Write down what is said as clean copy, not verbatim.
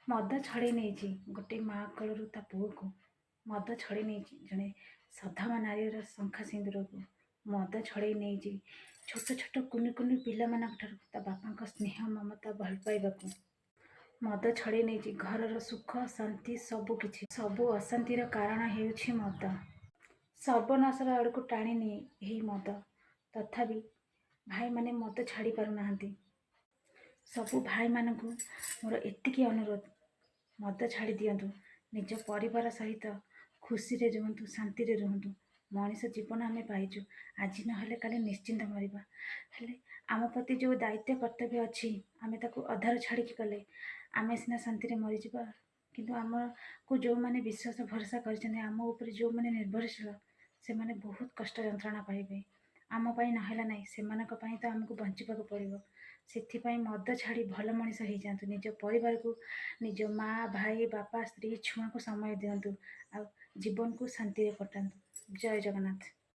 ମଦ ଛଡ଼େଇ ନେଇଛି ଗୋଟେ ମା କୋଳରୁ ତା ପୁଅକୁ। ମଦ ଛଡ଼େଇ ନେଇଛି ଜଣେ ସଧବା ନାରୀର ଶଙ୍ଖା ସିନ୍ଦୁରକୁ। ମଦ ଛଡ଼େଇ ନେଇଛି ଛୋଟ ଛୋଟ କୁନି କୁନି ପିଲାମାନଙ୍କ ଠାରୁ ତା ବାପାଙ୍କ ସ୍ନେହ ମମତା ଭଲ ପାଇବାକୁ। ମଦ ଛଡ଼େଇ ନେଇଛି ଘରର ସୁଖ ଶାନ୍ତି ସବୁ କିଛି। ସବୁ ଅଶାନ୍ତିର କାରଣ ହେଉଛି ମଦ। ସର୍ବନାଶର ଆଡ଼କୁ ଟାଣି ନିଏ ଏହି ମଦ। ତଥାପି ଭାଇମାନେ ମଦ ଛାଡ଼ି ପାରୁନାହାନ୍ତି। ସବୁ ଭାଇମାନଙ୍କୁ ମୋର ଏତିକି ଅନୁରୋଧ, ମଦ ଛାଡ଼ି ଦିଅନ୍ତୁ। ନିଜ ପରିବାର ସହିତ ଖୁସିରେ ରୁହନ୍ତୁ, ଶାନ୍ତିରେ ରୁହନ୍ତୁ। ମଣିଷ ଜୀବନ ଆମେ ପାଇଛୁ, ଆଜି ନହେଲେ କାଲି ନିଶ୍ଚିନ୍ତ ମରିବା। ହେଲେ ଆମ ପ୍ରତି ଯେଉଁ ଦାୟିତ୍ୱ କର୍ତ୍ତବ୍ୟ ଅଛି ଆମେ ତାକୁ ଅଧାରୁ ଛାଡ଼ିକି ଗଲେ ଆମେ ସିନା ଶାନ୍ତିରେ ମରିଯିବା, କିନ୍ତୁ ଆମକୁ ଯେଉଁମାନେ ବିଶ୍ୱାସ ଭରସା କରିଛନ୍ତି, ଆମ ଉପରେ ଯେଉଁମାନେ ନିର୍ଭରଶୀଳ, ସେମାନେ ବହୁତ କଷ୍ଟ ଯନ୍ତ୍ରଣା ପାଇବେ। ଆମ ପାଇଁ ନହେଲା ନାହିଁ, ସେମାନଙ୍କ ପାଇଁ ତ ଆମକୁ ବଞ୍ଚିବାକୁ ପଡ଼ିବ। ସେଥିପାଇଁ ମଦ ଛାଡ଼ି ଭଲ ମଣିଷ ହେଇଯାଆନ୍ତୁ। ନିଜ ପରିବାରକୁ, ନିଜ ମା, ଭାଇ, ବାପା, ସ୍ତ୍ରୀ, ଛୁଆଙ୍କୁ ସମୟ ଦିଅନ୍ତୁ। ଆଉ ଜୀବନକୁ ଶାନ୍ତିରେ କଟାନ୍ତୁ। ଜୟ ଜଗନ୍ନାଥ।